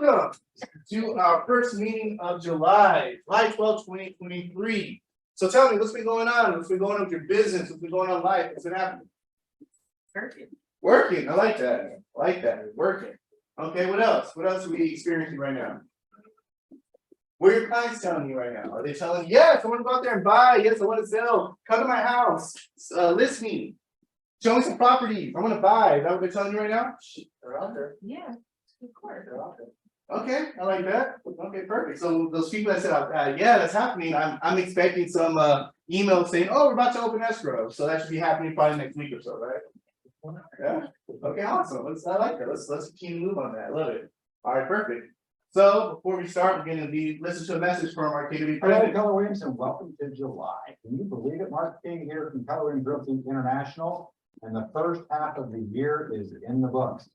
welcome to our first meeting of July 12th, 2023. So tell me, what's been going on? What's been going on with your business? What's been going on in life? What's been happening? Working. I like that. Working. Okay, what else? What else are we experiencing right now? What are your clients telling you right now? Are they telling you, yes, I want to go out there and buy. Yes, I want to sell. Come to my house. List me. Show me some properties. I want to buy. Is that what they're telling you right now? They're out there. Yeah, of course. They're out there. Okay, I like that. Okay, perfect. So those people that said, yeah, that's happening. I'm expecting some email saying, oh, we're about to open escrow. So that should be happening probably next week or so, right? Yeah. Okay, awesome. I like that. Let's continue to move on that. I love it. All right, perfect. So before we start, we're going to listen to a message from our KW Hello, president. Keller Williams, and welcome to July. Can you believe it? Mark King here from Keller Williams Realty International, and the first half of the year is in the books.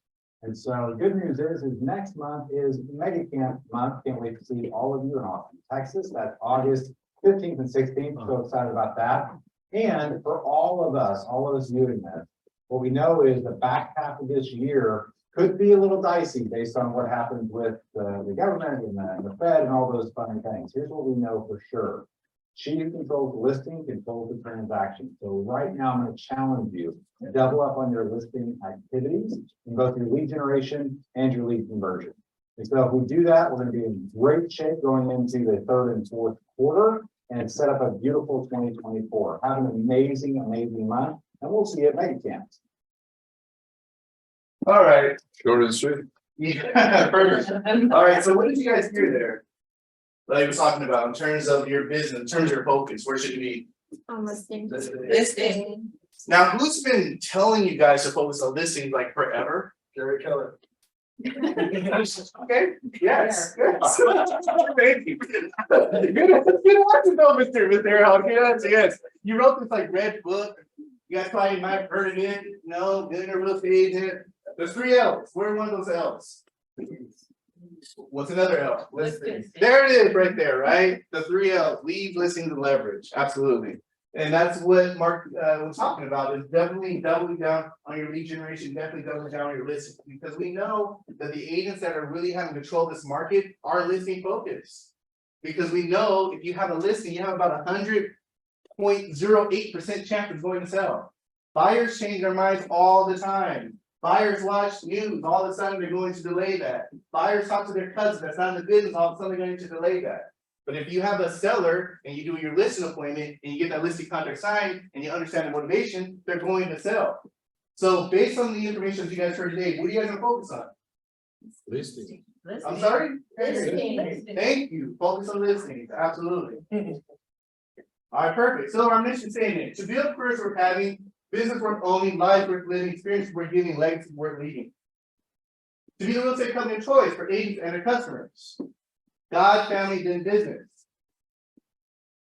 And so the good news is next month is Mega Camp month. Can't wait to see all of you in Austin, Texas. That's August 15th and 16th. So excited about that. And for all of us viewing this, what we know is the back half of this year could be a little dicey based on what happens with the government and the Fed and all those fun things. Here's what we know for sure. She controls the listing, controls the transaction. So right now I'm going to challenge you to double up on your listing activities in both your lead generation and your lead conversion. And so if we do that, we're going to be in great shape going into the third and fourth quarter and set up a beautiful 2024. Have an amazing month, and we'll see you at Mega Camps. All right. Short and sweet. Yeah, perfect. All right. So what did you guys hear there? Like I was talking about in terms of your business, in terms of your focus, where should it be? On listing. Listing. Now, who's been telling you guys to focus on listing like forever? Jerry Keller. Okay. Yes. Good. Thank you. Good answer, though, Mr. Hall. Yes. You wrote this like red book. You guys probably might have heard of it. No, millionaire real estate agent. There's 3 L's. Where are one of those L's? What's another L? Listing. There it is right there, right? The 3 L's, lead, listings, and leverage. Absolutely. And that's what Mark was talking about, is definitely doubling down on your lead generation, definitely doubling down on your listings, because we know that the agents that are really having control of this market are listing focused. Because we know if you have a listing, you have about 100.08% chance of going to sell. Buyers change their minds all the time. Buyers watch news, all of a sudden they're going to delay that. Buyers talk to their cousin that's not in the business, all of a sudden they're going to delay that. But if you have a seller and you do your listing appointment and you get that listing contract signed and you understand the motivation, they're going to sell. So based on the information that you guys heard today, what are you guys going to focus on? Listing. I'm sorry? Listing. Thank you. Focus on listings. Absolutely. All right, perfect. So our mission statement: to build careers worth having, business worth owning, life worth living, experience worth giving, legacy worth leading. To be the real estate company of choice for agents and their customers. God, family, then business.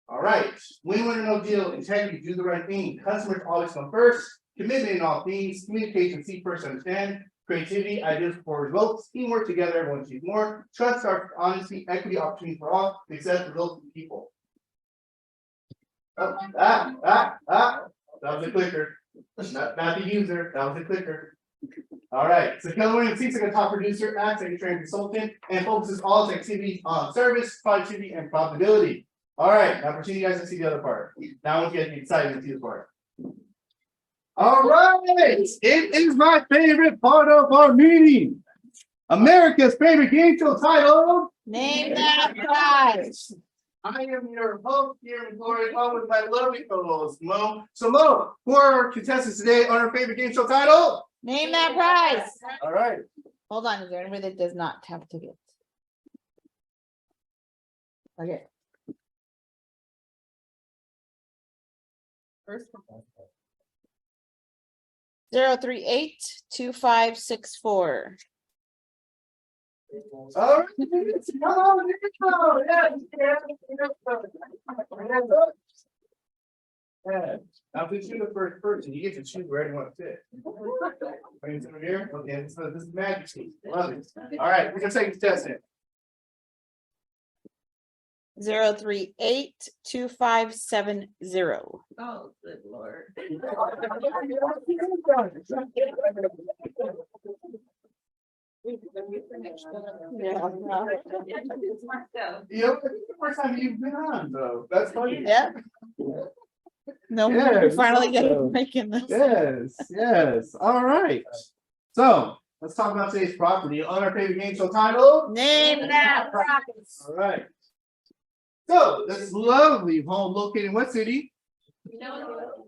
All right. Win, win, or no deal. Integrity, do the right thing. Customers always come first. Commitment in all things. Communication, seek first, understand. Creativity, ideas before results. Teamwork, together, everyone achieves more. Trust, starts, honesty, equity, opportunity for all. Success, results for people. Oh, that was a clicker. Not the user, that was a clicker. All right, so Keller Williams seeks like a top producer, acts like a trained consultant, and focuses all its activities on service, productivity, and profitability. All right, now pretend you guys can see the other part. Now I want you guys to get excited to see the part. All right, it is my favorite part of our meeting. America's favorite game show title. Name that prize. I am your host here in Florida, along with my lovely co-host, Mo. So Mo, who are our contestants today on our favorite game show title? Name that prize. All right. Hold on, is there anybody that does not have tickets? Okay. First one. 0382564. All right. Come on, yeah. Now, since you're the first person, you get to choose where you want to sit. Bring it over here. Okay, so this is magic. Love it. All right, we're gonna take the test in. 0382570. Oh, good Lord. Yep, it's the first time you've been on, though. That's funny. Yeah. No, Yeah, we finally it's get awesome. making this. Yes, yes, all right. So, let's talk about today's property on our favorite game show title. Name that price. All right. So, this lovely home located in what city?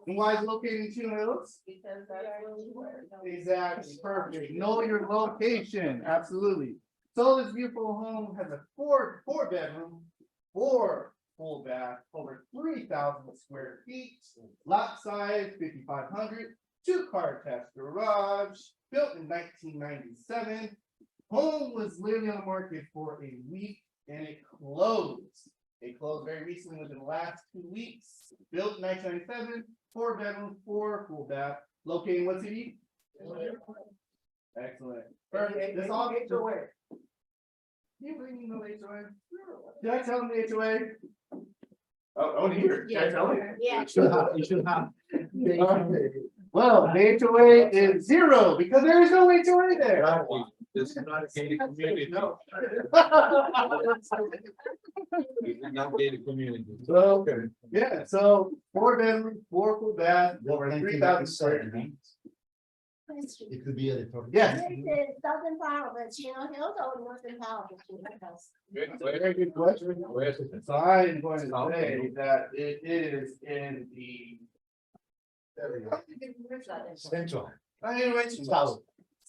And why is it located in Chino Hills? Exactly, perfect. Know your location, absolutely. So this beautiful home has a four bedroom, 4 full bath, over 3,000 square feet, lot size 5,500, 2-car attached garage, built in 1997. Home was literally on the market for a week and it closed. It closed very recently within the last 2 weeks. Built in 1997, 4 bedroom, 4 full bath, located in what city? Excellent. Perfect. This all gets away. You bring me no HOA? Did I tell them the HOA? Oh, I want to hear it. Did I tell them? Yeah. You should have. Well, the HOA is 0 because there is no HOA there. This is not a gated community. No. This is not gated community. So, yeah, so 4 bedroom, 4 full bath, over 3,000 square feet. It could be a. Yes. Southern part of Chino Hills or northern part of Chino Hills? Very good question. So I am going to say that it is in the. Central.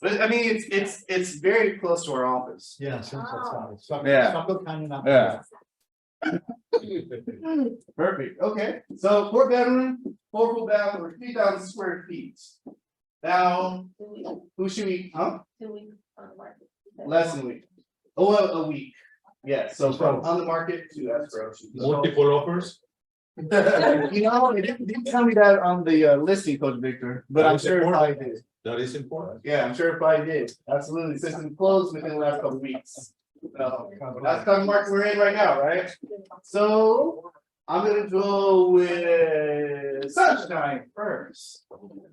But I mean, it's very close to our office. Yeah, central. Yeah. Suffolk County, not- Yeah. Perfect, okay, so 4 bedroom, 4 full bath, over 3,000 square feet. Now, who should we, huh? Less than a week. Oh, well, a week. Yeah, so from on the market to escrow. Multiple offers. You know, it didn't tell me that on the listing, Coach Victor, but I'm sure it probably did. That is important. Yeah, I'm sure it probably did. Absolutely, since it closed within the last couple of weeks. That's the market we're in right now, right? So I'm gonna go with Sunshine first.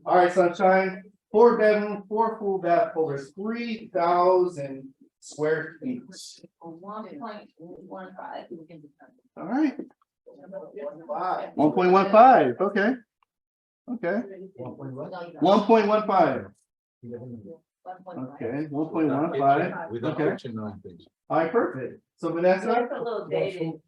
All right, Sunshine, 4 bedroom, 4 full bath, over 3,000 square feet. 1.15. All right. 1.15, okay. Okay, 1.15, okay, 1.15, Without okay. kitchen, no, things. All right, perfect. So Vanessa, a little dated.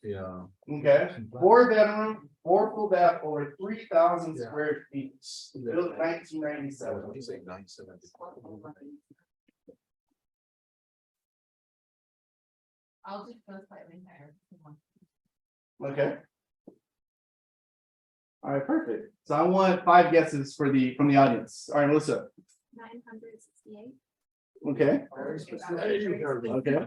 Yeah. okay, 4 bedroom, 4 full bath, over 3,000 square feet, built 1997. He's like 970. I'll just go slightly higher. Okay. All right, perfect. So I want 5 guesses from the audience. All right, Melissa. 968. Okay. Okay.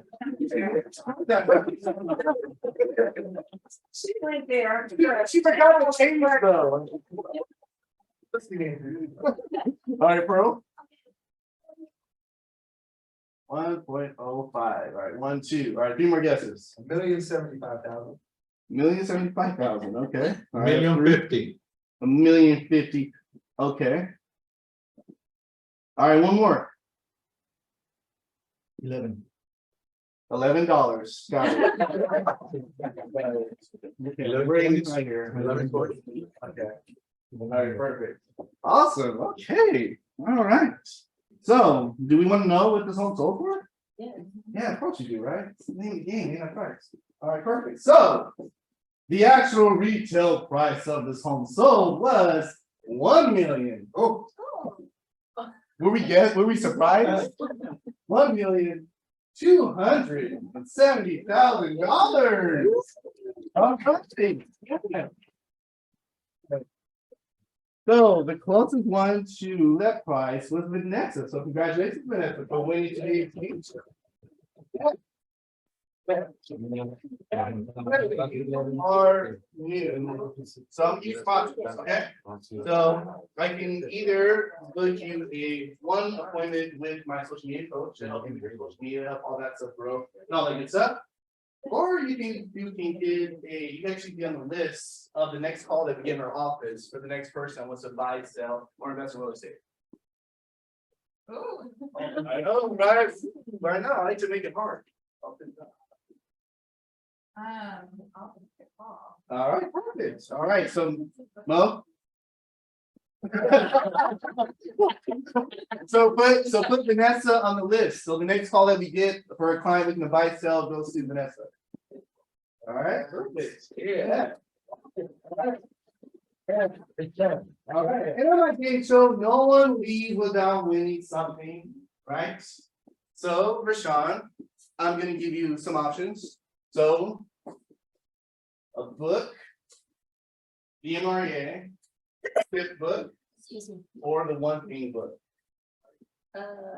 She's right there. She forgot to change though. All right, Pearl. 1.05. All right, 1, 2. All right, 3 more guesses. 1,075,000. 1,075,000. Okay. All right, 1,050,000. 1,050,000. Okay. All right, one more. 11. $11. Got it. Okay, right here. 1140. Okay. All right, perfect. Awesome. Okay. All right. So, do we want to know what this home sold for? Yeah. Yeah, of course you do, right? It's the name of the game, ain't that price? All right, perfect. So, the actual retail price of this home sold was $1 million. Oh, were we surprised? $1,270,000. All right. So the closest one to that price was Vanessa. So congratulations, Vanessa, for winning today's game. Are new. Some key sponsors, okay? So I can either book you a 1 appointment with my social media coach to help you with your social media, all that stuff, bro, and all that good stuff. Or you can you can actually be on the list of the next call that we get in our office for the next person that wants to buy, sell, or invest in real estate. I know, right? Right now, I like to make it hard. All right, perfect. All right, so Mo. So put Vanessa on the list. So the next call that we get for a client looking to buy, sell, goes to Vanessa. All right, perfect. Yeah. All right, and on my game show, no one leaves without winning something, right? So, Rashawn, I'm gonna give you some options. So, a book, DMREA, fifth book, Excuse me, or the one thing book.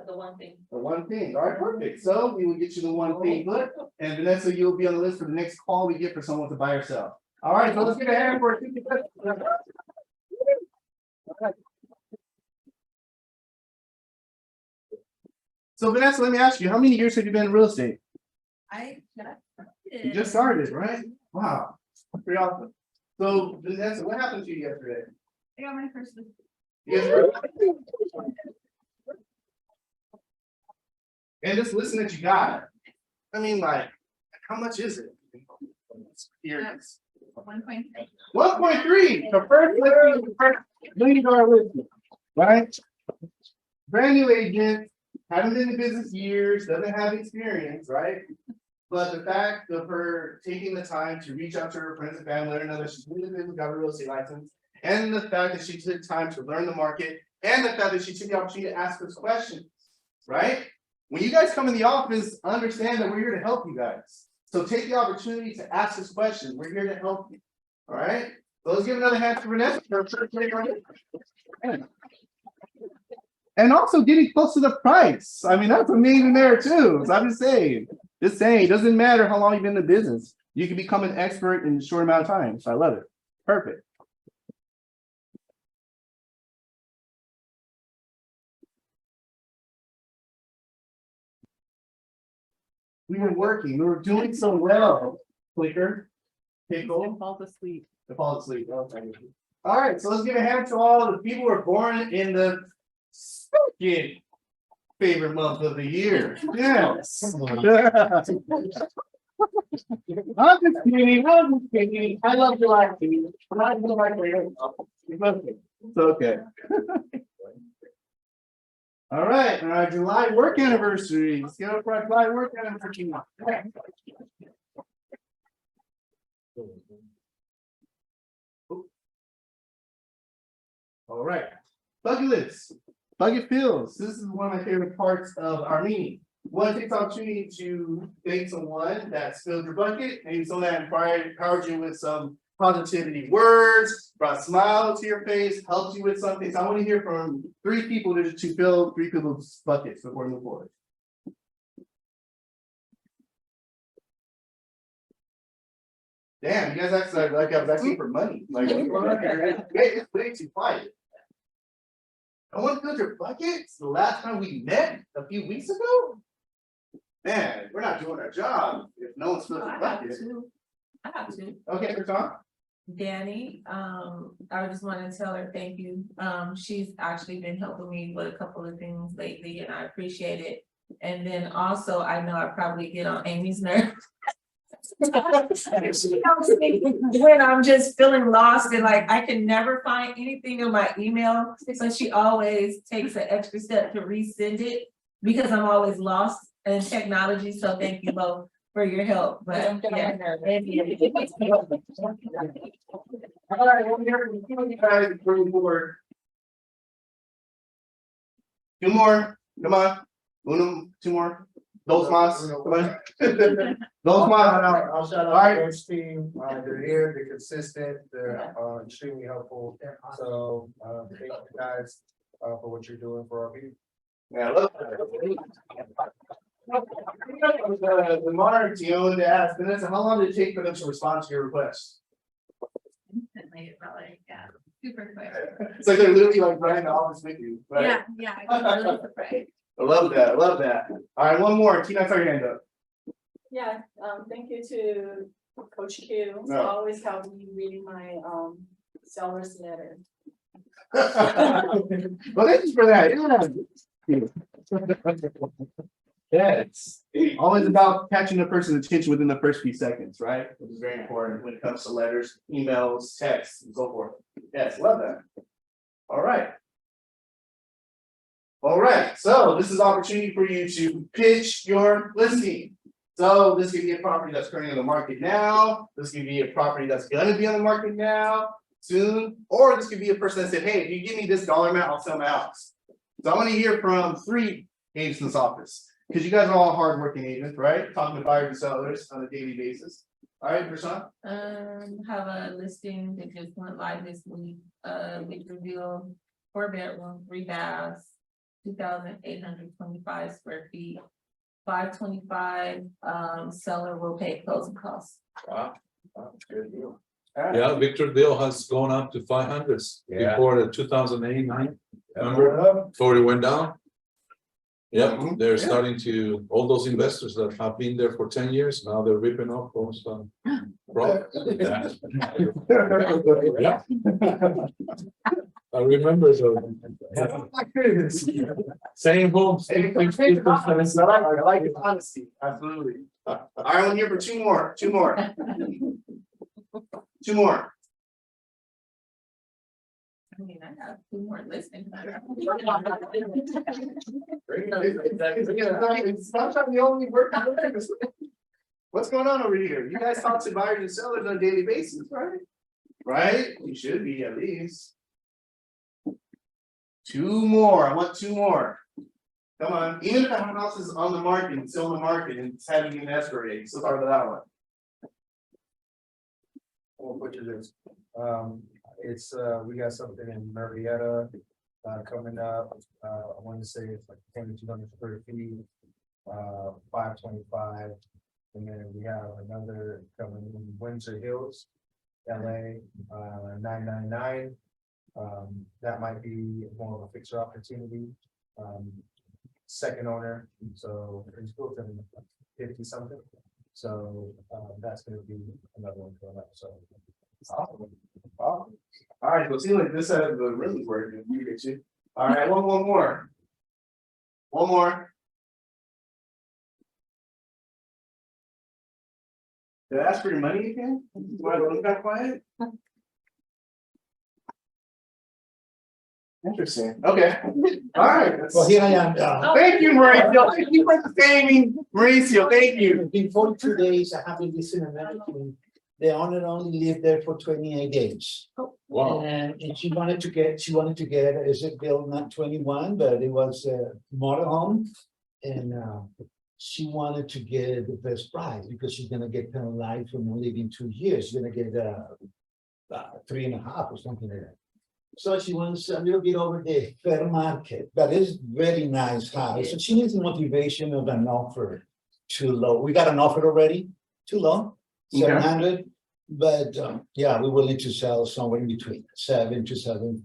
the one thing. The one thing, all right, perfect. So we will get you the one thing book, and Vanessa, you'll be on the list for the next call we get for someone to buy or sell. All right, so let's get a hand for it. So Vanessa, let me ask you, how many years have you been in real estate? You just started, right? Wow, pretty awesome. So Vanessa, what happened to you yesterday? I got my first. Yes. And just listen that you got. I mean, like, how much is it? Experience. 1.3. 1.3, the first listing, the first $1 million listing, right? Brand new agent, haven't been in business years, doesn't have experience, right? But the fact of her taking the time to reach out to her friends and family, let her know that she's really got a real estate license, and the fact that she took time to learn the market, and the fact that she took the opportunity to ask us questions, right? When you guys come in the office, understand that we're here to help you guys. So take the opportunity to ask us questions. We're here to help you. All right. So let's give another hand to Vanessa. And also getting close to the price. I mean, that's amazing there too. So I'm just saying, it doesn't matter how long you've been in the business. You can become an expert in a short amount of time. So I love it. Perfect. We were working, we were doing so well. Clicker, pickle. Falls asleep. To fall asleep. Okay. All right, so let's give a hand to all the people who were born in the second favorite month of the year. Yes. I'm just kidding. I love July. It's okay. All right, and our July work anniversary. Let's get up for our July work anniversary. All right, bucket list, bucket fills. This is one of my favorite parts of our meeting. Want to take the opportunity to thank someone that filled your bucket, maybe someone that empowered you with some positivity words, brought a smile to your face, helped you with something. So I want to hear from 3 people to fill 3 people's buckets before we move forward. Damn, you guys actually like I was asking for money. Like it's way too quiet. I want to fill your buckets. The last time we met a few weeks ago. Man, we're not doing our job if no one's filling your bucket. I have to. Okay, Tom. Danny, I just want to tell her thank you. She's actually been helping me with a couple of things lately and I appreciate it. And then also, I know I probably get on Amy's nerves. She helps me when I'm just feeling lost and like I can never find anything in my email. So she always takes an extra step to resend it because I'm always lost in technology. So thank you both for your help. But yeah. All right, well, you guys bring forward. 2 more, come on. 2 more. Dos más, come on. Dos más. I'll shout All right. out to coach team, they're here, they're consistent, they're extremely helpful, so thank you guys for what you're doing for our people. Yeah, look. The monarch, you know, to ask, Vanessa, how long did it take for them to respond to your request? Instantly, it felt like, yeah, super quick. It's like they're literally like right in the office with you. Right? Yeah, I was really surprised. I love that. I love that. All right, one more. Tina, throw your hand up. Yeah, thank you to Coach Q, No. always help me reading my seller's letter. Well, thank you for that. Yeah. Yeah, it's always about catching a person's attention within the first few seconds, right? Which is very important when it comes to letters, emails, texts, and so forth. Yes, love that. All right. All right, so this is opportunity for you to pitch your listing. So this could be a property that's currently on the market now. This could be a property that's gonna be on the market now, soon, or this could be a person that said, hey, if you give me this dollar amount, I'll sell my house. So I want to hear from 3 agents in this office, because you guys are all hardworking agents, right? Talking to buyers and sellers on a daily basis. All right, Prashant? Have a listing that just went live this week, which revealed 4-bedroom, 3 baths, 2,825 square feet. 525, seller will pay closing costs. Wow, good deal. Yeah, Victor Dale has gone up to 500s Yeah. before the 2008-9. Remember, before it went down? Yep, Mhm. they're Yeah. starting to, all those investors that have been there for 10 years, now they're ripping off those products. Yeah. I remember those. Same homes. I like his honesty, absolutely. All right, I'm here for 2 more, 2 more. 2 more. I mean, I have 2 more listings. It's not the only work. What's going on over here? You guys talk to buyers and sellers on a daily basis, right? Right? You should be at least. 2 more. I want 2 more. Come on. Even if the house is on the market, it's still on the market, and it's having an escrow rate, so start with that one. We'll put you this, it's, we got something in Marietta, coming up, I want to say it's like 2,200 square feet, 525. And then we have another coming in Windsor Hills, LA, 999. That might be more of a fixer opportunity. Second owner, so it's built in 50 something. So that's gonna be another one coming up, so. Awesome. Awesome. All right, so it seems like this side of the room is working. You get you. All right, one more. One more. Did I ask for your money again? Why the room got quiet? Interesting. Okay. All right. Well, here I am. Thank you, Mauricio. Thank you for saving Mauricio. Thank you. It's been 42 days. I haven't listened to anything. The owner only lived there for 28 days. Wow. And she wanted to get, is it built not 21, but it was a model home. And she wanted to get the best price because she's gonna get penalized for not living 2 years. She's gonna get 3.5 or something like that. So she wants a little bit over the fair market, but it's very nice house. So she needs the motivation of an offer too low. We got an offer already, too low, 700. But yeah, we're willing to sell somewhere in between 7 to 7.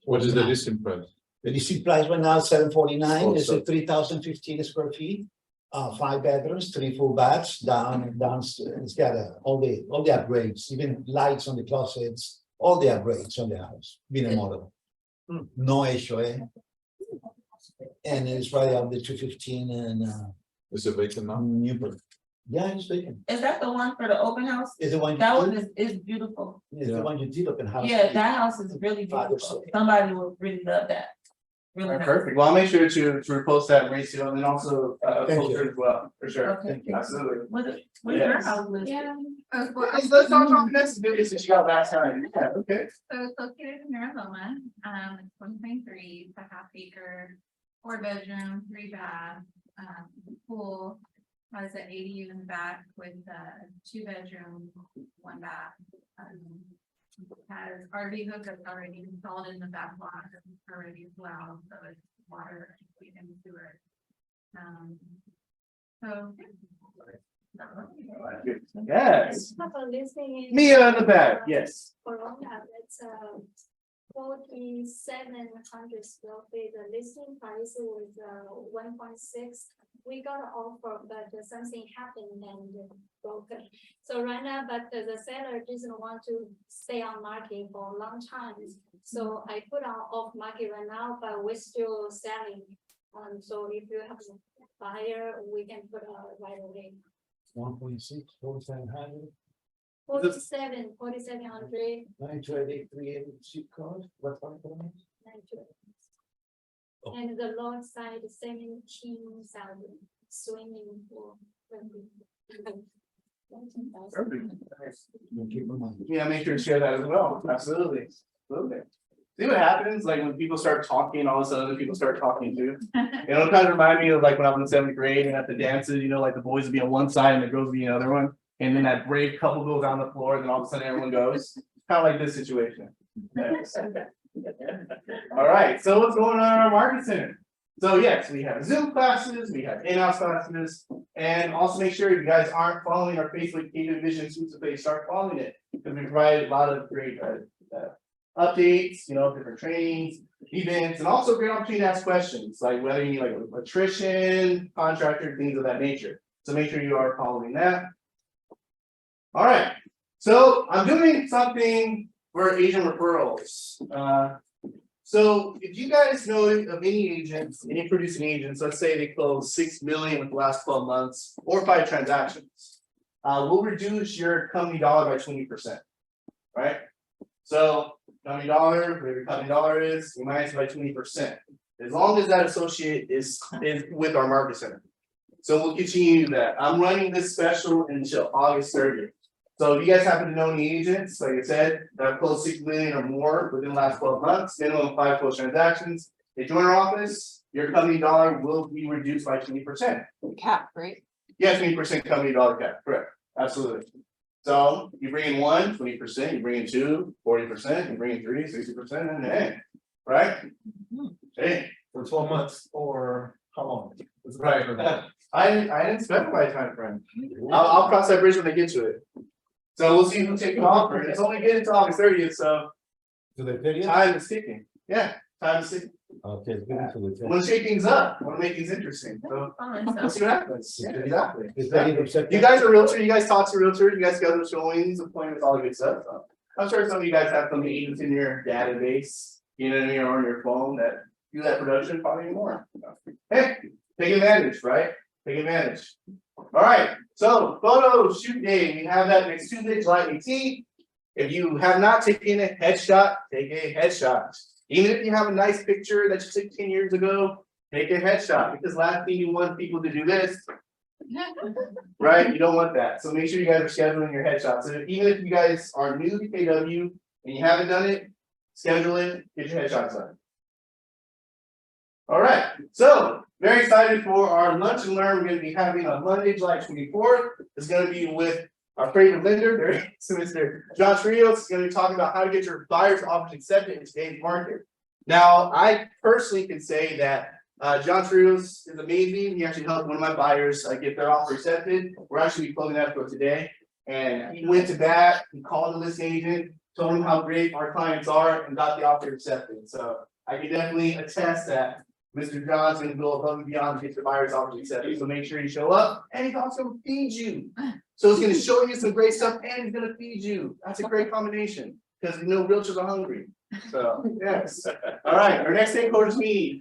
What is the listing price? The listing price right now is 749. Oh, It's so- a 3,015 square feet, 5 bedrooms, 3 full baths, down. It's got all the upgrades, even lights on the closets. All the upgrades on the house, being a model. No issue, eh? And it's right up the 215 and Is it vacant now? Newport. Yeah, it's vacant. Is that the one for the open house? Is the one That you one did? is beautiful. Is the one you did open house? Yeah, that house is really Father, beautiful. son. Somebody will really love that. All Really right, nice. perfect. Well, I'll make sure to repost that, Mauricio, and then also Thank you. post it as well, for sure. Okay. Absolutely. What's your Yes. house listed? Yeah. Let's talk about this business that you got last time. Yeah, okay. So it's located in Arizona, it's 1.3, it's a half acre, 4-bedroom, 3 bath, pool. Has an ADU in the back with a 2-bedroom, 1 bath. Has RV hookups already installed in the back lot already as well, so it's water and sewer. So. Yes. Have a listing in. Mia in the back, yes. Corona, that's 4,700 square feet. The listing price was 1.6. We got an offer, but something happened and broken. So right now, but the seller doesn't want to stay on market for a long time. So I put on off market right now, but we're still selling. So if you have a buyer, we can put right away. 1.6, 4,700, 4700. 928, zip code, what one for me? Oh. And the lot side 17,000 swimming pool. Perfect. You keep in mind. Yeah, make sure to share that as well. Absolutely. Absolutely. See what happens, like when people start talking, all of a sudden other people start talking too. You know, it kind of remind me of like when I was in seventh grade and at the dances, you know, like the boys would be on one side and the girls would be on the other one. And then that brave couple goes on the floor, and then all of a sudden everyone goes. Kind of like this situation. Yes. All right, so what's going on in our market center? So yes, we have Zoom classes, we have in-house classes, and also make sure if you guys aren't following our Facebook Kingdom Vision Suits of Faith, start following it. Because we provide a lot of great updates, you know, different trainings, events, and also great opportunity to ask questions, like whether you need like electrician, contractor, things of that nature. So make sure you are following that. All right, so I'm doing something for agent referrals. So if you guys know of any agents, any producing agents, let's say they close 6 million in the last 12 months or 5 transactions, we'll reduce your company dollar by 20%, right? So company dollar, whatever your company dollar is, we minus it by 20%. As long as that associate is with our market center. So we'll continue that. I'm running this special until August 30th. So if you guys happen to know any agents, like I said, that have closed 6 million or more within the last 12 months, minimum 5 closed transactions, they join our office, your company dollar will be reduced by 20%. Cap, right? Yeah, 20% company dollar cap, correct, absolutely. So you bring in 1, 20%, you bring in 2, 40%, you bring in 3, 60%, and then, right? Hey, For 12 months or how long? right, I didn't specify time frame. I'll cross that bridge when I get to it. So we'll see who take an offer. It's only getting to August 30th, so To the 30th? time is ticking. Yeah, time is ticking. Okay, it's good to the I want to shake things up. I want to make things interesting. So let's see what happens. Yeah, exactly. It's the 8th of September. You guys are realtor. You guys talk to realtor. You guys schedule showings, appointments, all the good stuff. So I'm sure some of you guys have some agents in your database, you know, or on your phone that do that production, probably more. Hey, take advantage, right? Take advantage. All right, so photo shoot day, we have that next Tuesday, July 18th. If you have not taken a headshot, take a headshot. Even if you have a nice picture that you took 10 years ago, take a headshot, because last thing you want people to do this, right? You don't want that. So make sure you guys are scheduling your headshots. So even if you guys are new to KW and you haven't done it, schedule it, get your headshots done. All right, so very excited for our lunch and learn. We're going to be having on Monday, July 24th. It's going to be with our favorite lender, Mr. Josh Rios. Is going to be talking about how to get your buyer's offers accepted in today's market. Now, I personally can say that Josh Rios is amazing. He actually helped one of my buyers get their offer accepted. We're actually closing that for today. And he went to bat, he called the listing agent, told him how great our clients are, and got the offer accepted. So I can definitely attest that Mr. John's gonna go above and beyond to get your buyer's offers accepted, so make sure you show up, and he's also gonna feed you. So he's gonna show you some great stuff, and he's gonna feed you. That's a great combination, because we know realtors are hungry. So, yes. All right, our next stakeholders meeting,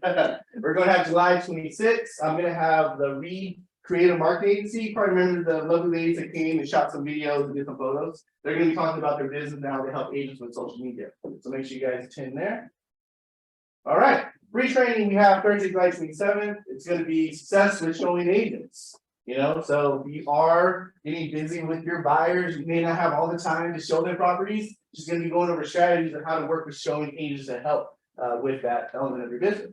we're gonna have July 26th. I'm gonna have the Reed Creative Marketing Agency. You probably remember the lovely ladies that came and shot some videos and did some photos. They're gonna be talking about their business and how they help agents with social media. So make sure you guys attend there. All right. Free training we have Thursday, July 27th. It's going to be success with showing agents. You know, so if you are getting busy with your buyers, you may not have all the time to show their properties. Just going to be going over strategies on how to work with showing agents to help with that element of your business.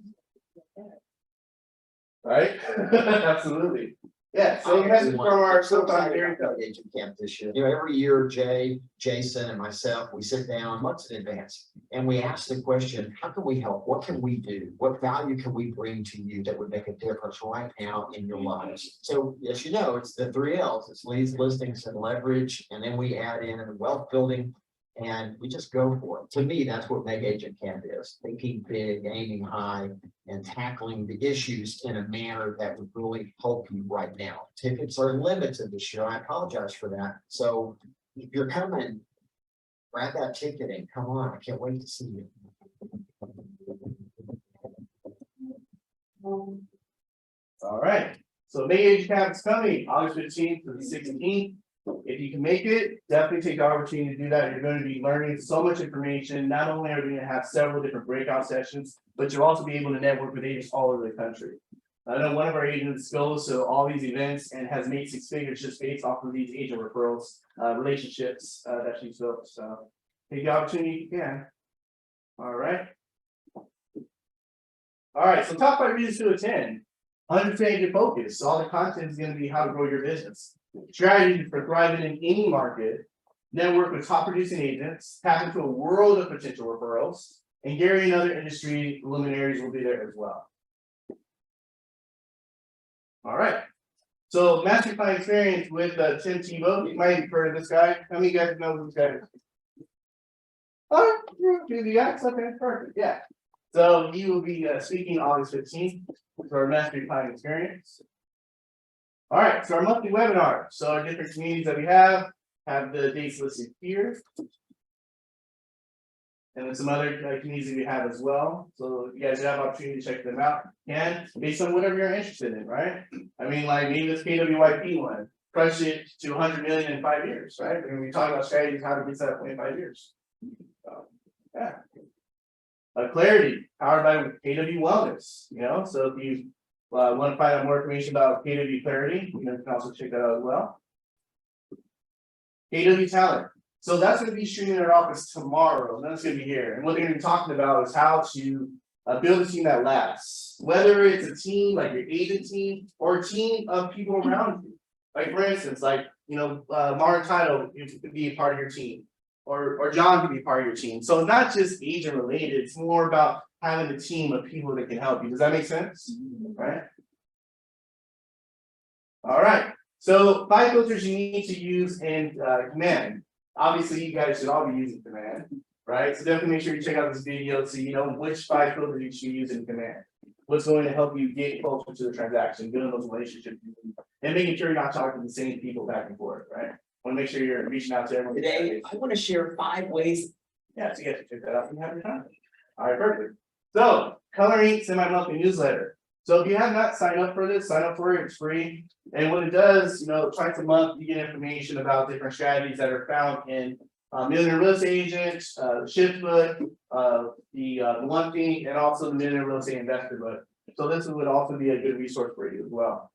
Right? Absolutely. Yeah. So you guys from our agent camp this year. You know, every year, Jay, Jason, and myself, we sit down months in advance and we ask the question, how can we help? What can we do? What value can we bring to you that would make a difference right now in your lives? So, as you know, it's the 3 L's. It's leads, listings, and leverage. And then we add in wealth building. And we just go for it. To me, that's what Mega Agent Camp is. Thinking big, aiming high, and tackling the issues in a manner that would really help you right now. Tickets are limited this year. I apologize for that. So if you're coming, grab that ticket and come on. I can't wait to see you. All right, so May Age Camp is coming, August 15th to the 16th. If you can make it, definitely take the opportunity to do that. You're going to be learning so much information. Not only are we going to have several different breakout sessions, but you'll also be able to network with agents all over the country. I know one of our agents goes to all these events and has made 6 figures just based off of these agent referrals, relationships that she's built. So take the opportunity if you can. All right. All right, so top 5 reasons to attend. 100% agent focus. So all the content is going to be how to grow your business. Strategy for thriving in any market. Network with top producing agents. Tap into a world of potential referrals. And Gary and other industry luminaries will be there as well. All right. So master client experience with Tim Tebow. You might have heard of this guy. How many of you guys know who this guy is? Oh, yeah, you guys? Okay, perfect. Yeah. So he will be speaking August 15th for our mastery client experience. All right, so our monthly webinar. So our different communities that we have the dates listed here. And then some other communities that we have as well. So you guys have opportunity to check them out. And based on whatever you're interested in, right? I mean, like maybe this KWYP one, crush it to 100 million in 5 years, right? I mean, we talk about strategies, how to get set up in 5 years. Yeah. Clarity, powered by KW Wellness, you know, so if you want to find out more information about KW Clarity, you can also check that out as well. KW Talent, so that's going to be shooting in our office tomorrow, and that's going to be here. And what they're going to be talking about is how to build a team that lasts, whether it's a team like your agent team or a team of people around you. Like for instance, like, you know, Maritano could be a part of your team. Or John could be part of your team. So it's not just agent related, it's more about having a team of people that can help you. Does that make sense? Right? All right. So 5 filters you need to use in Command. Obviously, you guys should all be using Command, right? So definitely make sure you check out this video so you know which 5 filters you should use in Command. What's going to help you get closer to the transaction, building those relationships, and making sure you're not talking to the same people back and forth, right? Want to make sure you're reaching out to everyone. Today, I want to share 5 ways. Yeah, so you guys can check that out and have your time. All right, perfect. So, coloring semi-monthly newsletter. So if you have not signed up for this, sign up for it, it's free. And what it does, you know, twice a month, you get information about different strategies that are found in Millionaire Real Estate Agent, Shift Book, the One Thing, and also the Millionaire Real Estate Investor Book. So this would also be a good resource for you as well.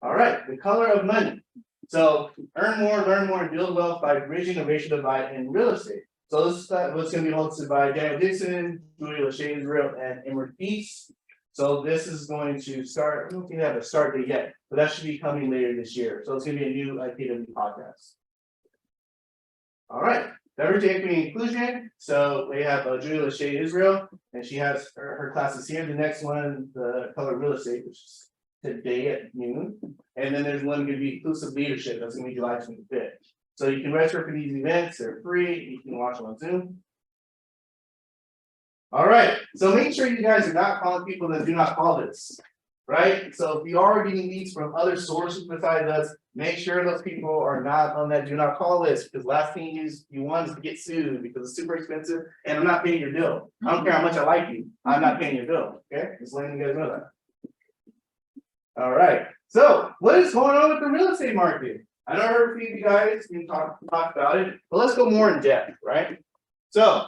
All right, the color of money. So earn more, learn more, and build wealth by bridging the racial divide in real estate. So this is what's going to be hosted by Daniel Dixon, Julia Lachey Israel, and Emerald Peace. So this is going to start, I don't think we have a start date yet, but that should be coming later this year. So it's going to be a new KW podcast. All right, diversity, equity, and inclusion. So we have Julia Lachey Israel, and she has her classes here. The next one, the color real estate, which is today at noon. And then there's one going to be inclusive leadership. That's going to be July 25th. So you can register for these events. They're free. You can watch them on Zoom. All right. So make sure you guys are not calling people that do not call this, right? So if you are getting leads from other sources besides us, make sure those people are not on that do not call list, because last thing you want is to get sued because it's super expensive and I'm not paying your bill. I don't care how much I like you. I'm not paying your bill. Okay. Just letting you guys know that. All right. So what is going on with the real estate market? I know I heard a few of you guys talk about it, but let's go more in depth, right? So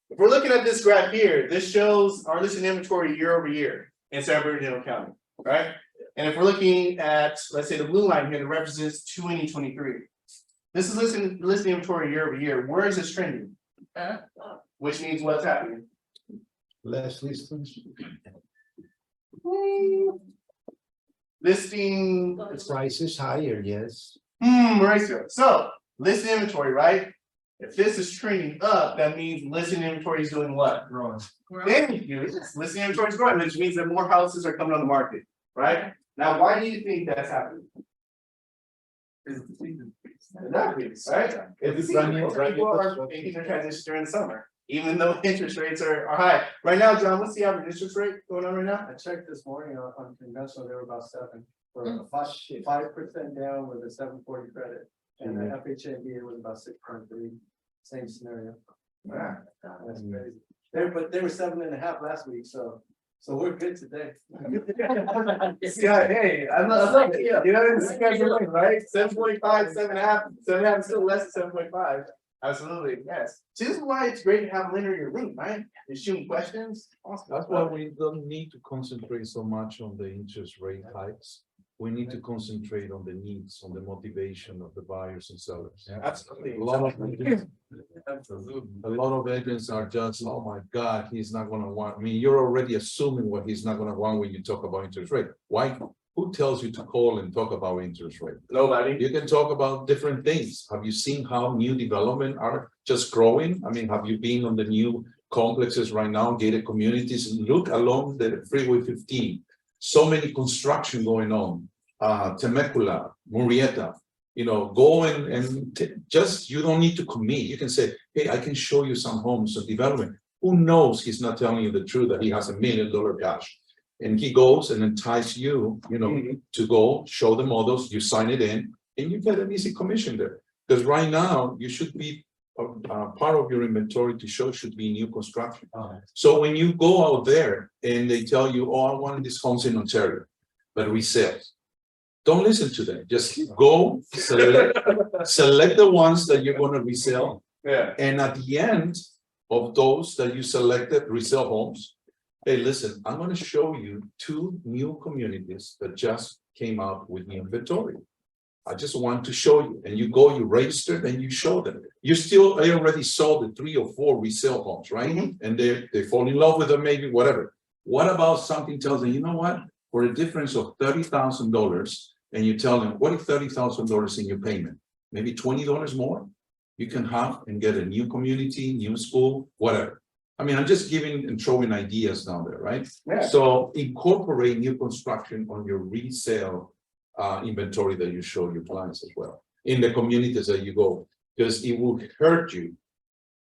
if we're looking at this graph here, this shows our listing inventory year over year in San Bernardino County, right? And if we're looking at, let's say the blue line here that represents 2023, this is listing inventory year over year. Where is this trending? Which means what's happening? Less listings. Listing. The price is higher, yes. Mauricio. So listing inventory, right? If this is trending up, that means listing inventory is doing what? Growing. Thank you. Listing inventory is growing, which means that more houses are coming on the market, right? Now, why do you think that's happening? Exactly, right? It's people are making their transition during the summer, even though interest rates are high. Right now, John, what's the average interest rate going on right now? I checked this morning on conventional, they were about 7 for a 5% down with a 740 credit. And the FHA was about 6.3, same scenario. Yeah. That's crazy. They were 7.5 last week, so So we're good today. Yeah, hey, I love it, you know, this is guys are right, right? 7.5, 7.5, 7.5 is still less than 7.5. Absolutely, yes. See, this is why it's great to have Leonard in your room, right? You're shooting questions. Awesome. That's why we don't need to concentrate so much on the interest rate hikes. We need to concentrate on the needs, on the motivation of the buyers and sellers. Absolutely. A lot of agents are just, oh my God, he's not gonna want, I mean, you're already assuming what he's not gonna want when you talk about interest rate. Why? Who tells you to call and talk about interest rate? Nobody. You can talk about different things. Have you seen how new development are just growing? I mean, have you been on the new complexes right now, gated communities? Look along the Freeway 15. So many construction going on, Temecula, Murrieta, you know, go and just, you don't need to commit. You can say, hey, I can show you some homes of development. Who knows he's not telling you the truth that he has $1 million cash. And he goes and entice you, you know, to go show the models, you sign it in, and you get an easy commission there. Because right now, you should be, part of your inventory to show should be new construction. So when you go out there and they tell you, oh, I want these homes in Ontario, but resale, don't listen to them. Just go select the ones that you're going to resell. Yeah. And at the end of those that you selected resale homes, hey, listen, I'm going to show you 2 new communities that just came out with new inventory. I just want to show you, and you go, you register, and you show them. They already sold the 3 or 4 resale homes, right? And they fall in love with them, maybe whatever. What about something tells them, you know what? For a difference of $30,000, and you tell them, what is $30,000 in your payment? Maybe $20 more. You can have and get a new community, new school, whatever. I mean, I'm just giving and throwing ideas down there, right? Yeah. So incorporate new construction on your resale inventory that you show your clients as well in the communities that you go, because it will hurt you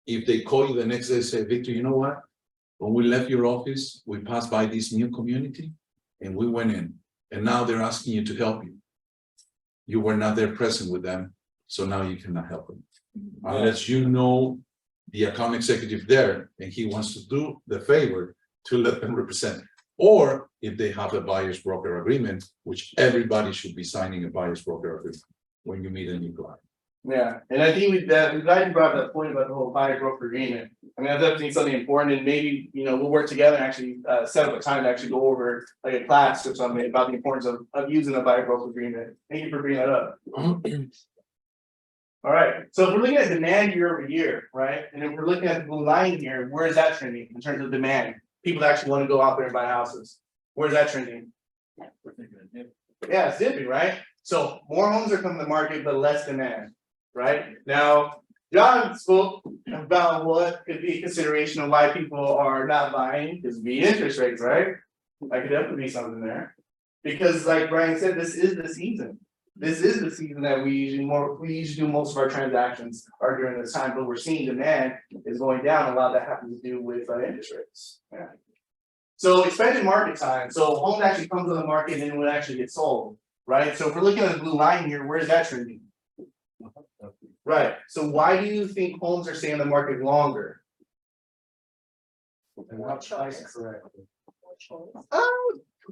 if they call you the next day and say, Victor, you know what? When we left your office, we passed by this new community and we went in, and now they're asking you to help you. You were not there present with them, so now you cannot help them. Unless you know the account executive there and he wants to do the favor to let them represent. Or if they have a buyer's broker agreement, which everybody should be signing a buyer's broker agreement when you meet a new client. Yeah, and I think I'm glad you brought up that point about the whole buyer broker agreement. I mean, that's definitely something important, and maybe, you know, we'll work together and actually set up a time to actually go over like a class or something about the importance of using a buyer broker agreement. Thank you for bringing that up. All right, so if we're looking at demand year over year, right? And if we're looking at the blue line here, where is that trending in terms of demand? People that actually want to go out there and buy houses. Where's that trending? Yeah, it's dipping, right? So more homes are coming to the market, but less demand, right? Now, John spoke about what could be a consideration of why people are not buying, because the interest rates, right? That could definitely be something there. Because like Brian said, this is the season. This is the season that we usually do most of our transactions are during this time, but we're seeing demand is going down. A lot of that happens to do with interest rates. Yeah. So expected market time. So home actually comes on the market and it would actually get sold, right? So if we're looking at the blue line here, where's that trending? Right. So why do you think homes are staying on the market longer?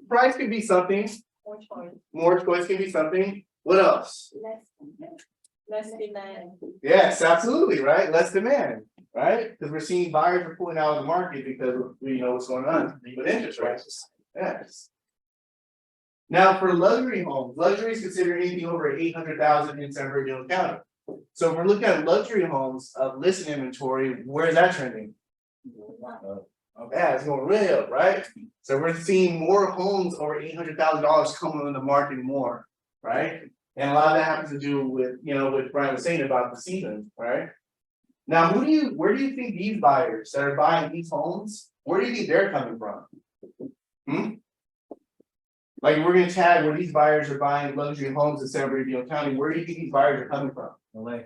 Price could be something. More choice can be something. What else? Less demand. Yes, absolutely, right? Less demand, right? Because we're seeing buyers are pulling out of the market because we know what's going on with interest rates. Yes. Now for luxury homes, luxury is considered anything over 800,000 in San Bernardino County. So if we're looking at luxury homes of listed inventory, where is that trending? Yeah, it's going really up, right? So we're seeing more homes over $800,000 coming on the market more, right? And a lot of that happens to do with, you know, what Brian was saying about the season, right? Now, where do you think these buyers that are buying these homes, where do you think they're coming from? Like we're gonna tag where these buyers are buying luxury homes in San Bernardino County. Where do you think these buyers are coming from? LA.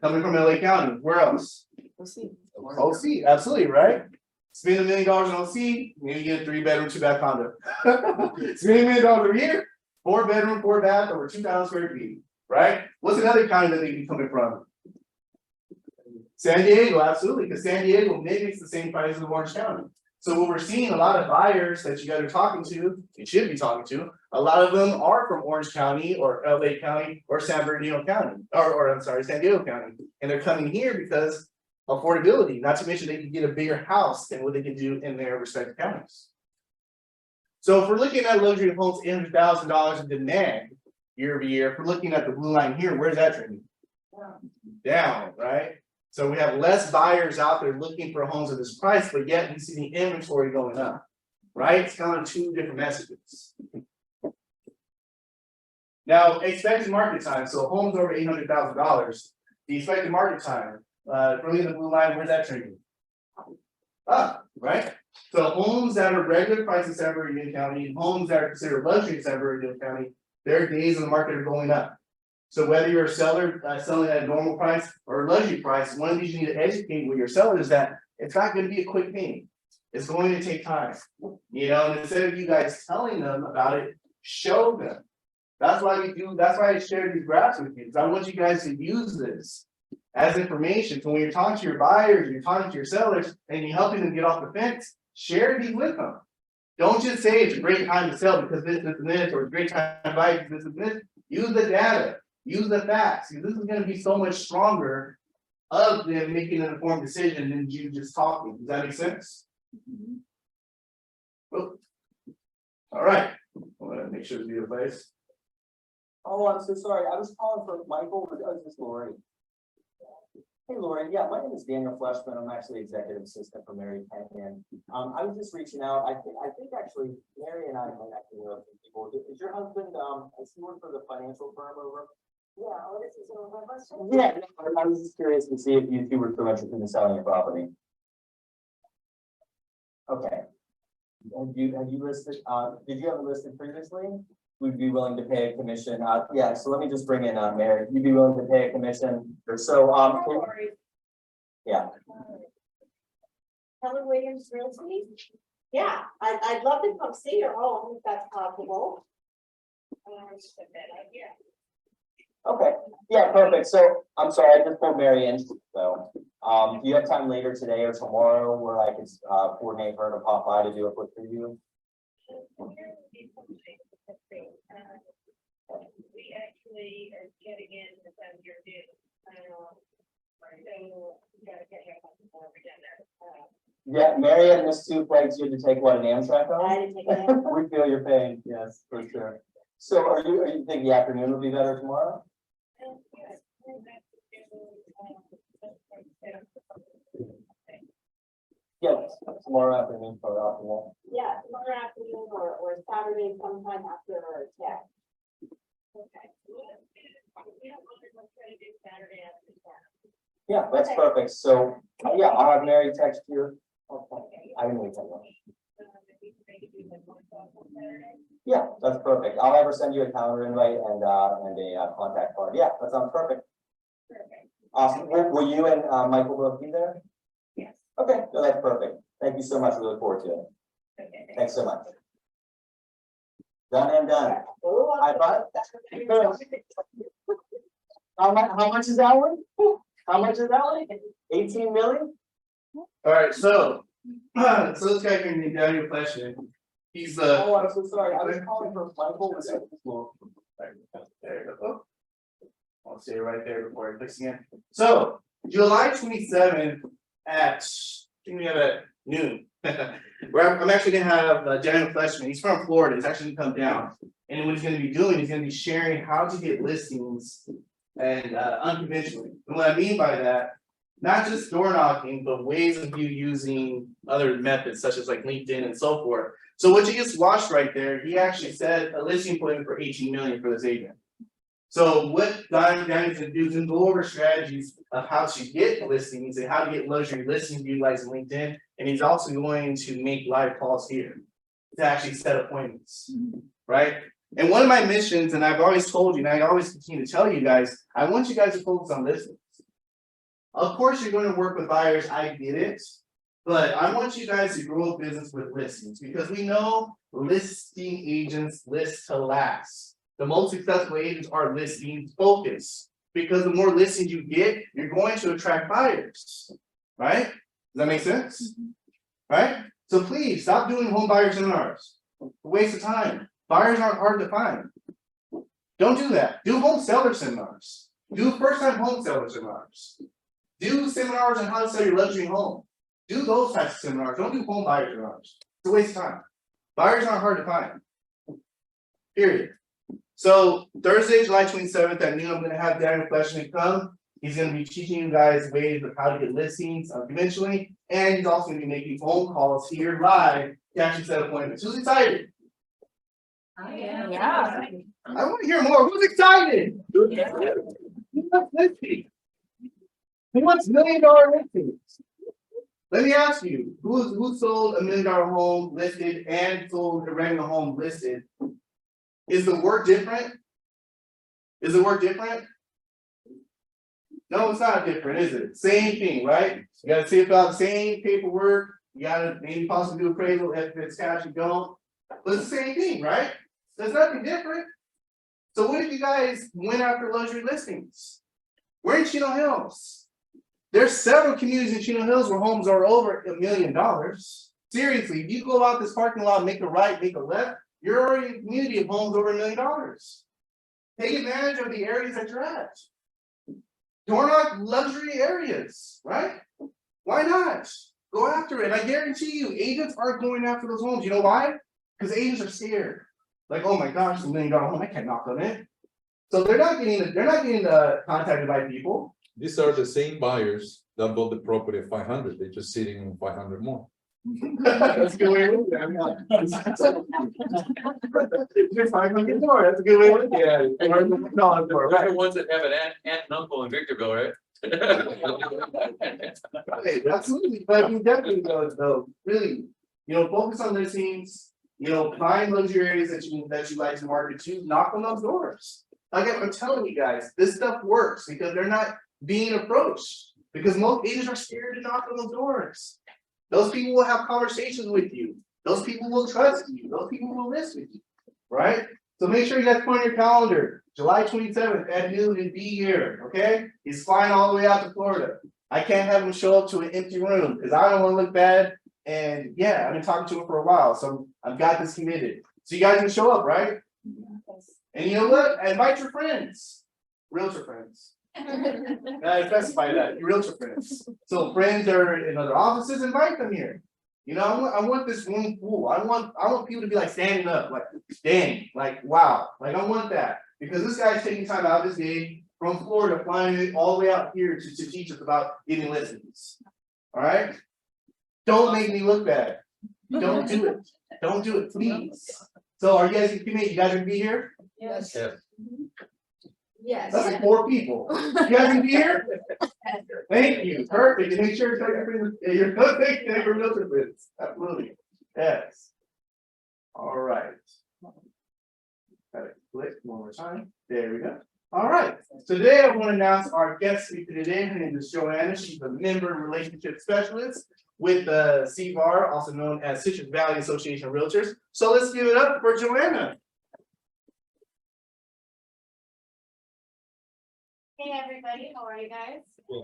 Coming from LA County. Where else? OC, absolutely, right? Spend $1 million on OC, maybe get a 3-bedroom, 2-bath condo. Spend $1 million a year, 4-bedroom, 4-bath, over 2,000 square feet, right? What's another county that they be coming from? San Diego, absolutely, because San Diego mimics the same price as Orange County. So what we're seeing, a lot of buyers that you guys are talking to, you should be talking to, a lot of them are from Orange County or LA County or San Bernardino County, or I'm sorry, San Diego County. And they're coming here because affordability, not to mention they can get a bigger house than what they can do in their respective counties. So if we're looking at luxury homes, $800,000 in demand year over year, if we're looking at the blue line here, where's that trending? Down, right? So we have less buyers out there looking for homes at this price, but yet we see the inventory going up, right? It's kind of two different messages. Now, expected market time, so homes over $800,000, the expected market time, really in the blue line, where's that trending? Up, right? So homes that are regular price in San Bernardino County, and homes that are considered luxury in San Bernardino County, their days on the market are going up. So whether you're a seller selling at a normal price or a luxury price, one of these you need to educate with your seller is that it's not going to be a quick thing. It's going to take time. You know, and instead of you guys telling them about it, show them. That's why we do, that's why I share these graphs with you, because I want you guys to use this as information. So when you're talking to your buyers, you're talking to your sellers, and you're helping them get off the fence, share these with them. Don't just say it's a great time to sell because this, and this, or it's a great time to buy because this and this. Use the data. Use the facts. This is going to be so much stronger of them making an informed decision than you just talking. Does that make sense? Oh. All right. I want to make sure to be the place. Oh, I'm so sorry. I was calling for Michael, or was this Lori? Hey, Lori. Yeah, my name is Daniel Fleshman. I'm actually executive assistant for Mary Kenyon. I was just reaching out. I think actually Mary and I might actually know some people. Is your husband, is he work for the financial firm over? Yeah, oh, this is a question. Yeah, I was just curious to see if you two were still interested in selling your property. Okay. Have you listed, did you have it listed previously? Would be willing to pay a commission? Yeah, so let me just bring in, Mary. You'd be willing to pay a commission? So, yeah. Helen Williams Realty? Yeah, I'd love to come see your home if that's possible. Okay, yeah, perfect. So I'm sorry, I just pulled Mary in. So do you have time later today or tomorrow where I could coordinate her to pop by to do a quick review? We actually are getting in the time of your due. So you gotta get here before we get there. Yeah, Mary and Miss Two Flags, you had to take what, an Amtrak home? I didn't take it. We feel your pain, yes, for sure. So are you thinking the afternoon would be better tomorrow? Yes, tomorrow afternoon for optimal. Yeah, tomorrow afternoon or Saturday sometime after 10. Okay. Yeah, that's perfect. So, yeah, I'll have Mary text you. Okay. I can wait. Yeah, that's perfect. I'll have her send you a calendar invite and a contact card. Yeah, that sounds perfect. Perfect. Awesome. Will you and Michael both be there? Yes. Okay, so that's perfect. Thank you so much. We look forward to it. Okay. Thanks so much. Done and done. I bought. How much is that one? How much is that one? 18 million? All right, so this guy can be down your question. He's Oh, I'm so sorry. I was calling for Michael. There you go. I'll say it right there before I fix again. So July 27th at, I think we have at noon. Where I'm actually gonna have Daniel Fleshman. He's from Florida. He's actually gonna come down. And what he's gonna be doing, he's gonna be sharing how to get listings and unconventionally. And what I mean by that, not just door knocking, but ways of you using other methods such as like LinkedIn and so forth. So what you just watched right there, he actually said a listing appointment for 18 million for this agent. So what Daniel's gonna do is go over strategies of how to get listings and how to get luxury listings utilizing LinkedIn. And he's also going to make live calls here to actually set appointments, right? And one of my missions, and I've always told you, and I always continue to tell you guys, I want you guys to focus on listings. Of course, you're going to work with buyers, I get it. But I want you guys to grow a business with listings because we know listing agents list to last. The most successful agents are listing focused because the more listings you get, you're going to attract buyers, right? Does that make sense? Right? So please stop doing home buyer seminars. Waste of time. Buyers aren't hard to find. Don't do that. Do home seller seminars. Do first time home seller seminars. Do seminars on how to sell your luxury home. Do those types of seminars. Don't do home buyer seminars. It's a waste of time. Buyers aren't hard to find. Period. So Thursday, July 27th at noon, I'm gonna have Daniel Fleshman come. He's gonna be teaching you guys ways of how to get listings conventionally, and he's also gonna be making phone calls here live to actually set appointments. Who's excited? Yeah. I want to hear more. Who's excited? Who wants listings? Who wants $1 million listings? Let me ask you, who sold $1 million home listed and sold a regular home listed? Is the work different? Is the work different? No, it's not different, is it? Same thing, right? You gotta see about the same paperwork. You gotta maybe possibly do appraisal if it's cash, you don't. But it's the same thing, right? There's nothing different. So what if you guys went after luxury listings? We're in Chino Hills. There's several communities in Chino Hills where homes are over $1 million. Seriously, if you go out this parking lot, make a right, make a left, you're already in a community of homes over $1 million. Take advantage of the areas that you're at. Door knock luxury areas, right? Why not? Go after it. I guarantee you, agents aren't going after those homes. You know why? Because agents are scared. Like, oh my gosh, $1 million home, I can't knock on it. So they're not getting contacted by people. These are the same buyers that bought the property at 500, they're just sitting on 500 more. That's a good way to look at it. You're 500 more, that's a good way to look at it. They're the ones that have an aunt and uncle in Victorville, right? Right, absolutely, but you definitely though, really, focus on listings, find luxury areas that you like to market to, knock on those doors. Like I'm telling you guys, this stuff works because they're not being approached, because most agents are scared to knock on those doors. Those people will have conversations with you. Those people will trust you. Those people will list with you, right? So make sure you guys put on your calendar, July 27th at noon and be here, okay? He's flying all the way out to Florida. I can't have him show up to an empty room because I don't want to look bad. And yeah, I've been talking to him for a while, so I've got this committed. So you guys can show up, right? And you know what? Invite your friends, realtor friends. I specify that, your realtor friends. So friends that are in other offices, invite them here. I want this room full. I want people to be like standing up, like dang, like wow, like I want that because this guy's taking time out of his day from Florida, flying it all the way out here to teach us about getting listings. All right, don't make me look bad. Don't do it. Don't do it, please. So are you guys gonna commit? You guys gonna be here? Yes. Yes. That's like 4 people. You guys gonna be here? Thank you. Perfect. And make sure you're perfect and your realtor friends. Absolutely. Yes. All right. Got it. Click one more time. There we go. All right. So today I want to announce our guest speaker today. Her name is Joanna. She's a member relationship specialist with the CVAR, also known as Citrus Valley Association of Realtors. So let's give it up for Joanna. Hey everybody, how are you guys? So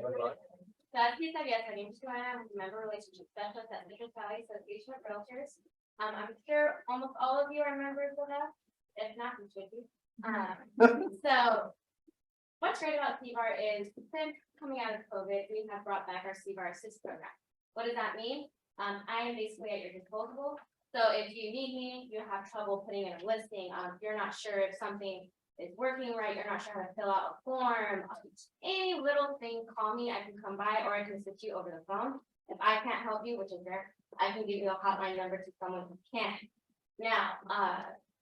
as you said, yes, my name is Joanna, I'm a member relationship specialist at Citrus Valley Association of Realtors. I'm sure almost all of you are members of that, if not, I'm with you. So what's great about CVAR is since coming out of COVID, we have brought back our CVAR Assist program. What does that mean? I am basically at your disposal. So if you need me, you have trouble putting in a listing, if you're not sure if something is working right, you're not sure how to fill out a form, any little thing, call me, I can come by or I can assist you over the phone. If I can't help you, which is rare, I can give you a hotline number to someone who can. Now,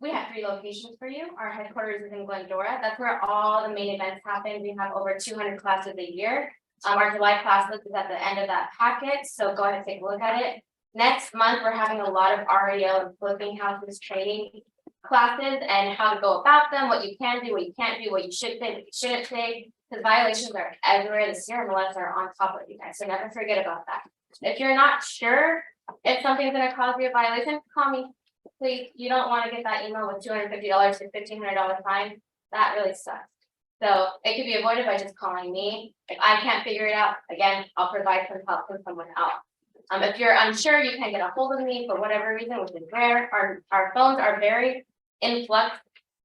we have 3 locations for you. Our headquarters is in Glendora. That's where all the main events happen. We have over 200 classes a year. Our July class list is at the end of that packet, so go ahead and take a look at it. Next month, we're having a lot of REO and flipping houses training classes and how to go about them, what you can do, what you can't do, what you should say, what you shouldn't say, because violations are everywhere. The Sierra Malettes are on top of you guys, so never forget about that. If you're not sure if something's going to cause you a violation, call me, please. You don't want to get that email with $250 to $1,500 fine. That really sucks. So it can be avoided by just calling me. If I can't figure it out, again, I'll provide some help from someone else. If you're unsure, you can't get a hold of me for whatever reason, which is rare, our phones are very in flux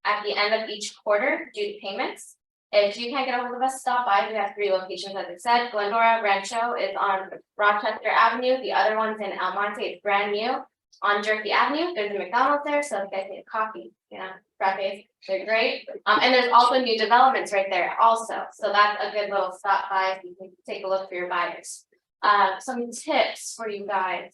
at the end of each quarter due to payments. If you can't get a hold of us, stop by. We have 3 locations, as I said. Glendora Rancho is on Rochester Avenue. The other one's in El Monte. It's brand new on Jersey Avenue. There's a McDonald's there, so if you guys need a coffee, frappes, they're great. And there's also new developments right there also. So that's a good little stop by if you can take a look for your buyers. Some tips for you guys.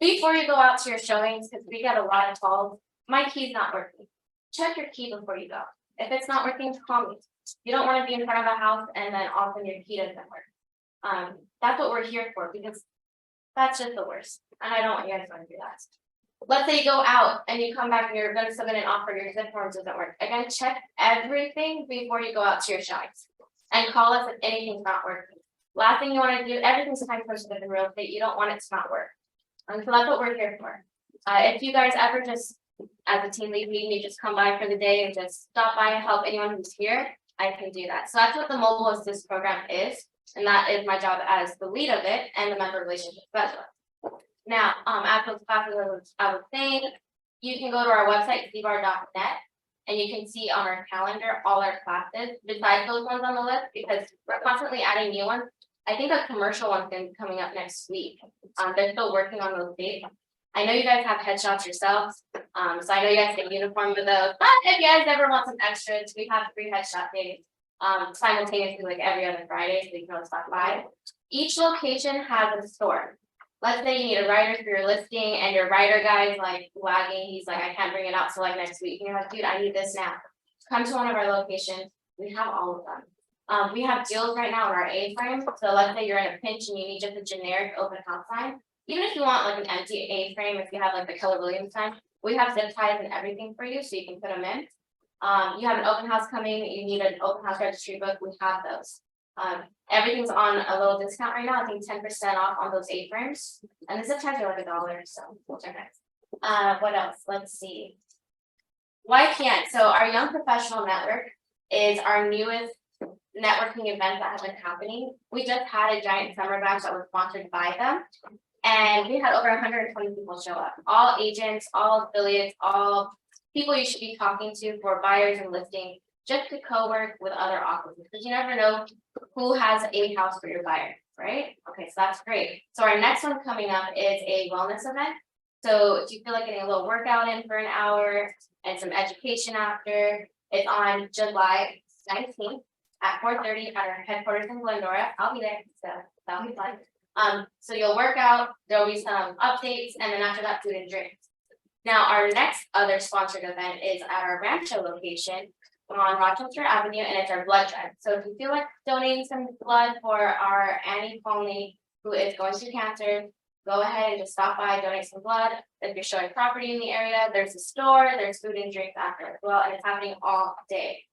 Before you go out to your showings, because we get a lot of calls, my key's not working. Check your key before you go. If it's not working, call me. You don't want to be in front of a house and then all of a sudden your key doesn't work. That's what we're here for, because that's just the worst. And I don't want you guys to do that. Let's say you go out and you come back and you're going to submit an offer, your zip forms doesn't work. Again, check everything before you go out to your showings and call us if anything's not working. Last thing you want to do, everything's time sensitive in real estate. You don't want it to not work. And so that's what we're here for. If you guys ever just, as a team lead meeting, you just come by for the day and just stop by and help anyone who's here, I can do that. So that's what the mobile assist program is. And that is my job as the lead of it and the member relationship specialist. Now, after those classes, I was saying, you can go to our website, cbar.net, and you can see on our calendar all our classes besides those ones on the list, because we're constantly adding new ones. I think a commercial one's going to be coming up next week. They're still working on those dates. I know you guys have headshots yourselves, so I know you guys get uniform with those, but if you guys ever want some extras, we have 3 headshot days simultaneously, like every other Friday, so you can always stop by. Each location has a store. Let's say you need a writer for your listing and your writer guy is like lagging, he's like, I can't bring it out till like next week, and you're like, dude, I need this now. Come to one of our locations, we have all of them. We have deals right now in our A-frame, so let's say you're in a pinch and you need just a generic open house sign. Even if you want like an empty A-frame, if you have like the Keller Williams sign, we have zip ties and everything for you, so you can put them in. You have an open house coming, you need an open house registry book, we have those. Everything's on a little discount right now, I think 10% off on those A-frames. And the zip ties are like $1, so we'll check it. What else? Let's see. YPN, so our Young Professional Network is our newest networking event that has been happening. We just had a giant summer bash that was sponsored by them. And we had over 120 people show up, all agents, all affiliates, all people you should be talking to for buyers and listing, just to co-work with other offices, because you never know who has a house for your buyer, right? Okay, so that's great. So our next one coming up is a wellness event. So if you feel like getting a little workout in for an hour and some education after, it's on July 19th at 4:30 at our headquarters in Glendora. I'll be there, so that'll be fun. So you'll work out, there'll be some updates, and then after that, food and drinks. Now, our next other sponsored event is at our Rancho location on Rochester Avenue, and it's our blood drive. So if you feel like donating some blood for our Annie Conley, who is going through cancer, go ahead and just stop by, donate some blood. If you're showing property in the area, there's a store, there's food and drinks after as well, and it's happening all day.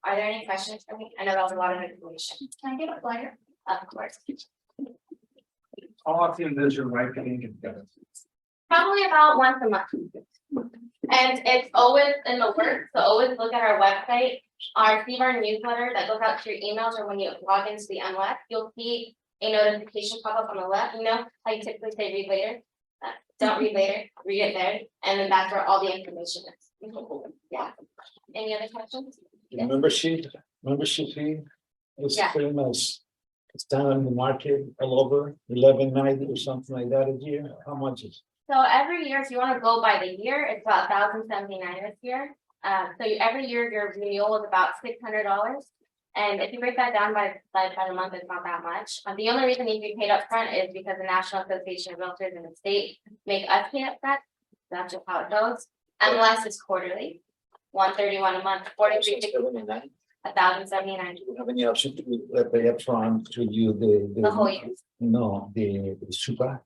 Are there any questions for me? I know that was a lot of information. Can I get a flyer? Of course. How often does your wife get together? Probably about once a month. And it's always in the works, so always look at our website, our CBAR newsletter that goes out to your emails, or when you log into the MLS, you'll see a notification pop up on the left. You know how you typically say read later? Don't read later, read it there, and then that's where all the information is. Yeah. Any other questions? The membership fee is Yeah. famous. It's down in the market all over, 11.90 or something like that a year. How much is? So every year, if you want to go by the year, it's about $1,079 this year. So every year your renewal is about $600. And if you break that down by the month, it's not that much. The only reason you get paid up front is because the National Association of Realtors in the state make us pay up front. That's just how it goes, unless it's quarterly. $131 a month, 43, $1,079. Do you have any option to pay up front to you The whole year. No, the super.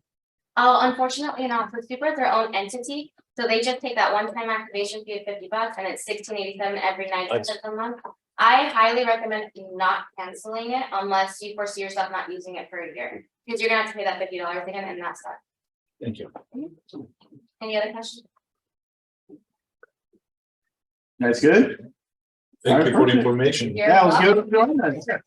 Oh, unfortunately not. So Super is their own entity. So they just take that one-time activation fee of $50 and it's $16.87 every 9 cents a month. I highly recommend not canceling it unless you foresee yourself not using it for a year, because you're gonna have to pay that $50 again, and that's that. Thank you. Any other questions? That's good. Thank you for the information. You're That was welcome. good.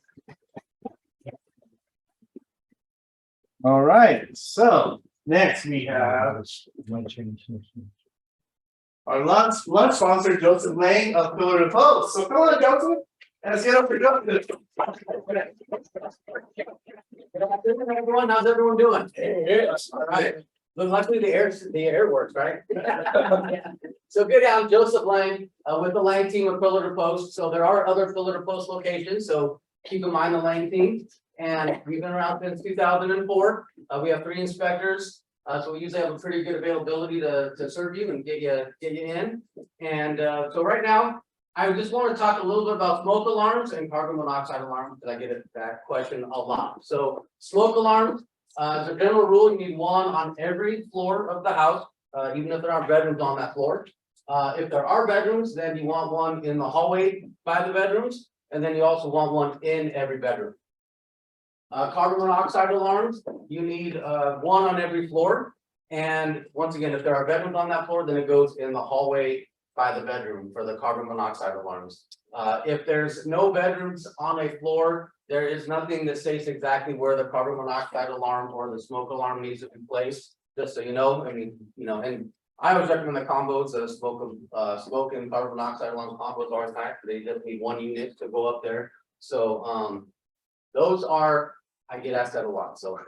All right, so next we have Might change. our lunch sponsor, Joseph Lang of Pillar to Post. So come on, Joseph. Let's get up for Joseph. Everyone, how's everyone doing? All right, look, luckily the air works, right? So good, I'm Joseph Lang, with the Lang team of Pillar to Post, so there are other Pillar to Post locations, so keep in mind the Lang team. And we've been around since 2004, we have 3 inspectors, so we usually have a pretty good availability to serve you and get you in. And so right now, I just want to talk a little bit about smoke alarms and carbon monoxide alarms, because I get that question a lot. So smoke alarms, as a general rule, you need one on every floor of the house, even if there aren't bedrooms on that floor. If there are bedrooms, then you want one in the hallway by the bedrooms, and then you also want one in every bedroom. Carbon monoxide alarms, you need one on every floor. And once again, if there are bedrooms on that floor, then it goes in the hallway by the bedroom for the carbon monoxide alarms. If there's no bedrooms on a floor, there is nothing that states exactly where the carbon monoxide alarm or the smoke alarm needs to be placed, just so you know. I mean, you know, and I always recommend the combos, the smoke and carbon monoxide alarm combos are nice. They just need one unit to go up there. So those are, I get asked that a lot, so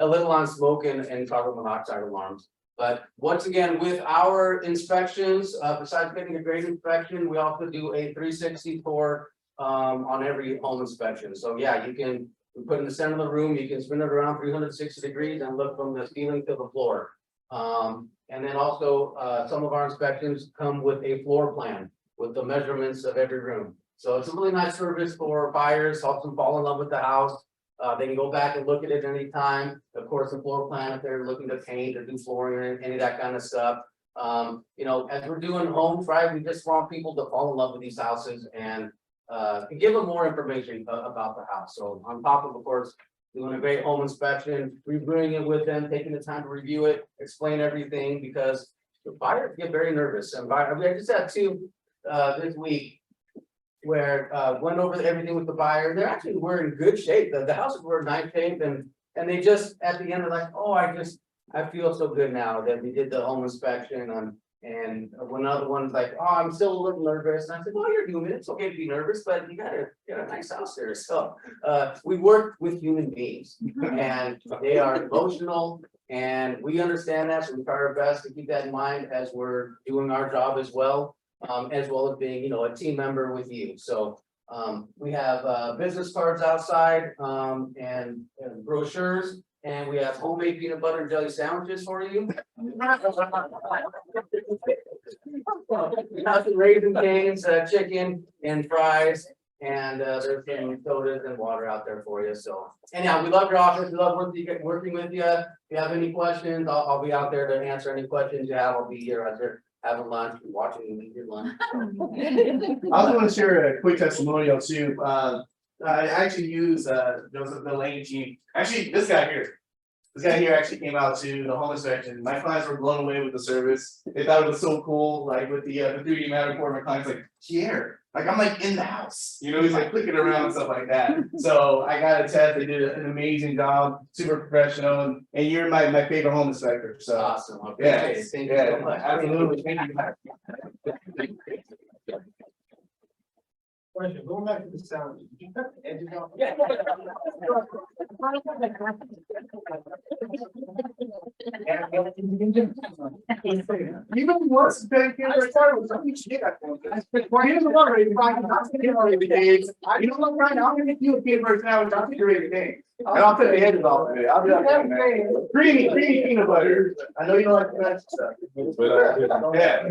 a little on smoke and carbon monoxide alarms. But once again, with our inspections, besides getting a great inspection, we also do a 360 tour on every home inspection. So yeah, you can put in the center of the room, you can spin it around 360 degrees and look from the ceiling to the floor. And then also some of our inspections come with a floor plan with the measurements of every room. So it's a really nice service for buyers, helps them fall in love with the house. They can go back and look at it anytime. Of course, the floor plan, if they're looking to paint or do flooring, any of that kind of stuff. You know, as we're doing homes, right, we just want people to fall in love with these houses and give them more information about the house. So on top of course, doing a great home inspection, reviewing it with them, taking the time to review it, explain everything, because the buyers get very nervous. And I just had 2 this week, where went over everything with the buyer. They're actually were in good shape. The houses were in nice shape, and they just at the end are like, oh, I feel so good now that we did the home inspection. And one other one's like, oh, I'm still a little nervous. And I said, well, you're human. It's okay to be nervous, but you got a nice house there. So we work with human beings, and they are emotional, and we understand that. So we try our best to keep that in mind as we're doing our job as well as being, you know, a team member with you. So we have business cards outside and brochures, and we have homemade peanut butter and jelly sandwiches for you. We have some raisin canes, chicken and fries, and there's some sodas and water out there for you. So anyhow, we love your office. We love working with you. If you have any questions, I'll be out there to answer any questions you have. I'll be here out there having lunch, watching you eat lunch. I also want to share a quick testimonial too. I actually use Joseph the Lane team. Actually, this guy here actually came out to the home inspection. My clients were blown away with the service. They thought it was so cool, like with the 3D Matterport. My clients like, here, like I'm like in the house. You know, he's like clicking around and stuff like that. So I got a test. They did an amazing job, super professional, and you're my favorite home inspector. So Awesome. yeah, Thank you so much. absolutely. Thank you. Question, going back to the sound. Did you cut the edges off? Even worse than camera started, I think shit. Here's the one, right? You know what, Ryan? I'm gonna get you a camera sandwich. I'll take your every day. And I'll put the edges off of it. I'll do that. Man. Creamy peanut butter. I know you don't like that stuff. Yeah.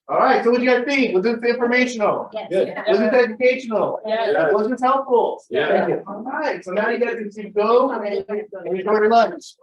All right, so what do you guys think? Was this informational? Yes. Was this educational? Yes. Was this helpful? Yeah. All right, so now you guys can go and enjoy your lunch.